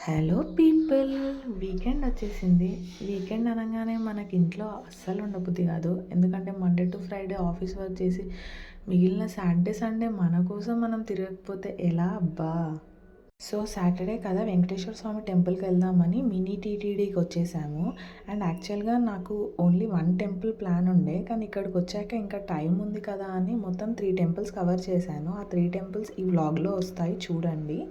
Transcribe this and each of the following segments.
Hello people, weekend వచ్చేసింది. Weekend అనగానే మనకి ఇంట్లో అస్సలు ఉండబుద్ధి కాదు. ఎందుకంటే Monday to Friday office work చేసి మిగిలిన సాటర్డే సండే మన కోసం మనం తిరగకపోతే ఎలా అబ్బా. సో సాటర్డే కదా వెంకటేశ్వర స్వామి టెంపుల్కి వెళ్దామని మినీ టీటీడీకి వచ్చేసాము. అండ్ యాక్చువల్గా నాకు ఓన్లీ 1 టెంపుల్ ప్లాన్ ఉండే, కానీ ఇక్కడికి వచ్చాక ఇంకా టైం ఉంది కదా అని మొత్తం 3 టెంపుల్స్ కవర్ చేశాను. ఆ 3 టెంపుల్స్ ఈ వ్లాగ్లో వస్తాయి, చూడండి.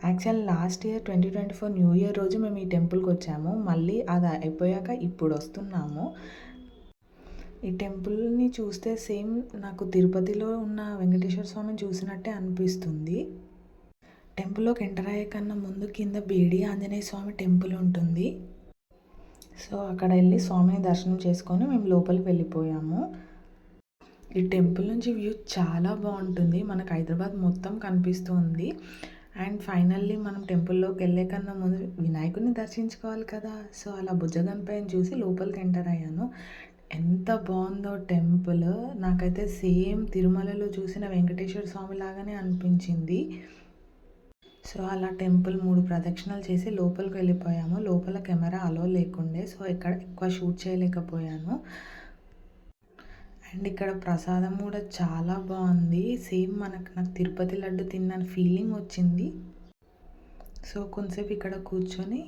Actual last year 2024 new year రోజు మేము ఈ టెంపుల్కి వచ్చాము. మళ్ళీ అది అయిపోయాక ఇప్పుడు వస్తున్నాము. ఈ టెంపుల్ని చూస్తే సేమ్ నాకు తిరుపతిలో ఉన్న వెంకటేశ్వర స్వామిని చూసినట్టే అనిపిస్తుంది. టెంపుల్లోకి ఎంటర్ అయ్యే కన్నా ముందు కింద బేడి ఆంజనేయ స్వామి టెంపుల్ ఉంటుంది. సో అక్కడ వెళ్ళి స్వామిని దర్శనం చేసుకొని మేము లోపలికి వెళ్ళిపోయాము. ఈ టెంపుల్ నుంచి వ్యూ చాలా బాగుంటుంది, మనకు హైదరాబాద్ మొత్తం కనిపిస్తుంది. అండ్ ఫైనల్లీ మనం టెంపుల్లోకి వెళ్ళే కన్నా ముందు వినాయకుడిని దర్శించుకోవాలి కదా. సో అలా బుజ్జగన్పైన చూసి లోపలికి ఎంటర్ అయ్యాను. ఎంత బాగుందో టెంపుల్, నాకైతే సేమ్ తిరుమలలో చూసిన వెంకటేశ్వర స్వామి లాగానే అనిపించింది. సో అలా టెంపుల్ 3 ప్రదక్షిణలు చేసి లోపలికి వెళ్ళిపోయాము. లోపల కెమెరా అలో లేకుండే, సో ఇక్కడ ఎక్కువ షూట్ చేయలేకపోయాను. అండ్ ఇక్కడ ప్రసాదం కూడా చాలా బాగుంది. సేమ్ నాకు తిరుపతి లడ్డు తిన్న ఫీలింగ్ వచ్చింది. సో కొంతసేపు ఇక్కడ కూర్చొని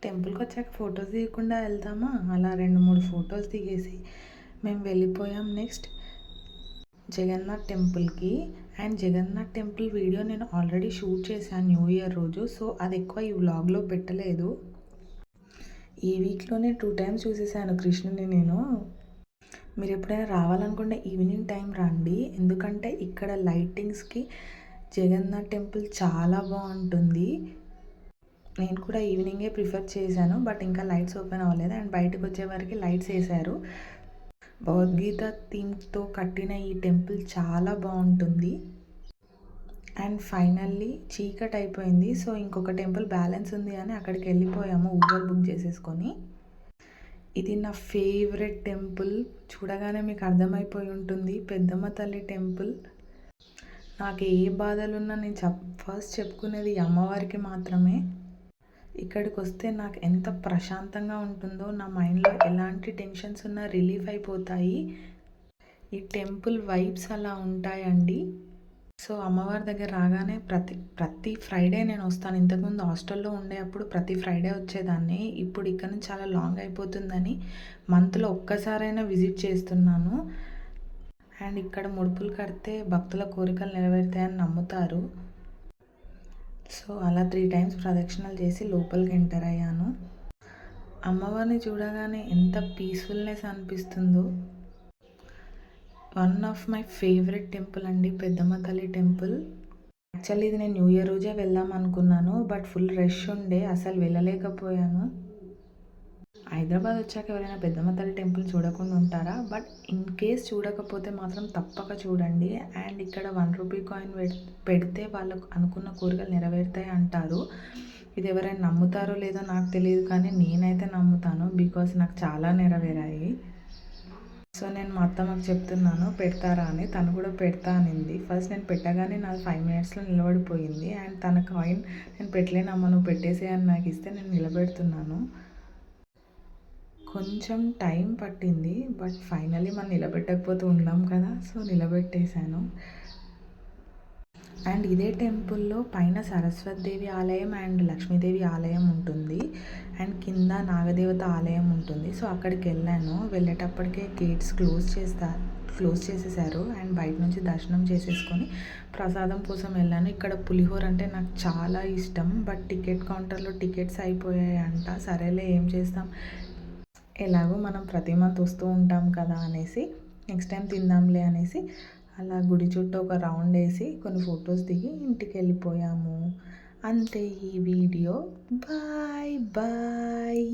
టెంపుల్కి వచ్చాక ఫొటోస్ తీయకుండా వెళ్తామా, అలా 2-3 ఫొటోస్ దిగేసి మేము వెళ్ళిపోయాం నెక్స్ట్ జగన్నాథ్ టెంపుల్కి. అండ్ జగన్నాథ్ టెంపుల్ వీడియో నేను ఆల్రెడీ షూట్ చేశాను న్యూ ఇయర్ రోజు, సో అది ఎక్కువ ఈ వ్లాగ్లో పెట్టలేదు. ఈ వీక్లోనే 2 టైమ్స్ చూసేసాను కృష్ణుని నేను. మీరు ఎప్పుడైనా రావాలనుకుంటే ఈవినింగ్ టైం రండి, ఎందుకంటే ఇక్కడ లైటింగ్స్కి జగన్నాథ్ టెంపుల్ చాలా బాగుంటుంది. నేను కూడా ఈవినింగే ప్రిఫర్ చేశాను, బట్ ఇంకా లైట్స్ ఓపెన్ అవ్వలేదు. అండ్ బయటకు వచ్చేవరకు లైట్స్ వేశారు. భగవద్గీత థీమ్తో కట్టిన ఈ టెంపుల్ చాలా బాగుంటుంది. అండ్ ఫైనల్లీ చీకటి అయిపోయింది, సో ఇంకొక టెంపుల్ బ్యాలెన్స్ ఉంది అని అక్కడికి వెళ్ళిపోయాము ఊబర్ బుక్ చేసేసుకొని. ఇది నా ఫేవరెట్ టెంపుల్, చూడగానే మీకు అర్థమైపోయి ఉంటుంది, పెద్దమ్మ తల్లి టెంపుల్. నాకు ఏ బాధలున్నా నేను ఫస్ట్ చెప్పుకునేది అమ్మవారికి మాత్రమే. ఇక్కడికి వస్తే నాకు ఎంత ప్రశాంతంగా ఉంటుందో, నా మైండ్లో ఎలాంటి టెన్షన్స్ ఉన్నా రిలీఫ్ అయిపోతాయి. ఈ టెంపుల్ వైబ్స్ అలా ఉంటాయండి. సో అమ్మవారి దగ్గర రాగానే ప్రతి ఫ్రైడే నేను వస్తాను. ఇంతకుముందు హాస్టల్లో ఉండే అప్పుడు ప్రతి ఫ్రైడే వచ్చేదాన్ని. ఇప్పుడు ఇక్కడ నుంచి చాలా లాంగ్ అయిపోతుందని మంత్లో ఒక్కసారైనా విజిట్ చేస్తున్నాను. అండ్ ఇక్కడ ముడుపులు కడితే భక్తుల కోరికలు నెరవేరుతాయని నమ్ముతారు. సో అలా 3 టైమ్స్ ప్రదక్షిణలు చేసి లోపలికి ఎంటర్ అయ్యాను. అమ్మవారిని చూడగానే ఎంత పీస్ఫుల్నెస్ అనిపిస్తుందో. One of my favourite temple అండి పెద్దమ్మ తల్లి టెంపుల్. యాక్చువల్లీ ఇది నేను న్యూ ఇయర్ రోజే వెళ్దాం అనుకున్నాను, బట్ ఫుల్ రష్ ఉండే అసలు వెళ్ళలేకపోయాను. హైదరాబాద్ వచ్చాక ఎవరైనా పెద్దమ్మ తల్లి టెంపుల్ చూడకుండా ఉంటారా? బట్ ఇన్ కేస్ చూడకపోతే మాత్రం తప్పక చూడండి. అండ్ ఇక్కడ 1 రూపీ కాయిన్ పెడితే వాళ్ళకు అనుకున్న కోరికలు నెరవేరుతాయి అంటారు. ఇది ఎవరైనా నమ్ముతారో లేదో నాకు తెలియదు, కానీ నేనైతే నమ్ముతాను, బికాస్ నాకు చాలా నెరవేరాయి. సో నేను మా అత్తమ్మకి చెప్తున్నాను పెడతారా అని, తను కూడా పెడతా అనింది. ఫస్ట్ నేను పెట్టగానే నాది 5 మినిట్స్లో నిలబడిపోయింది. అండ్ తన కాయిన్ నేను పెట్టలేనమ్మా నువ్వు పెట్టేసే అని నాకు ఇస్తే నేను నిలబెడుతున్నాను. కొంచెం టైం పట్టింది, బట్ ఫైనలీ మనం నిలబెట్టకపోతే ఉన్నాం కదా, సో నిలబెట్టేశాను. అండ్ ఇదే టెంపుల్లో పైన సరస్వతీదేవి ఆలయం అండ్ లక్ష్మీదేవి ఆలయం ఉంటుంది. అండ్ కింద నాగదేవత ఆలయం ఉంటుంది. సో అక్కడికి వెళ్ళాను. వెళ్ళేటప్పటికే గేట్స్ క్లోజ్ చేసేసారు. అండ్ బయట నుంచి దర్శనం చేసేసుకొని ప్రసాదం కోసం వెళ్ళాను. ఇక్కడ పులిహోర అంటే నాకు చాలా ఇష్టం, బట్ టికెట్ కౌంటర్లో టికెట్స్ అయిపోయాయి అంట. సరేలే ఏం చేస్తాం, ఎలాగో మనం ప్రతి మంత్ వస్తూ ఉంటాం కదా అనేసి నెక్స్ట్ టైం తిందాంలే అనేసి అలా గుడి చుట్టూ ఒక రౌండ్ వేసి కొన్ని ఫొటోస్ దిగి ఇంటికి వెళ్ళిపోయాము. అంతే ఈ వీడియో. Bye bye.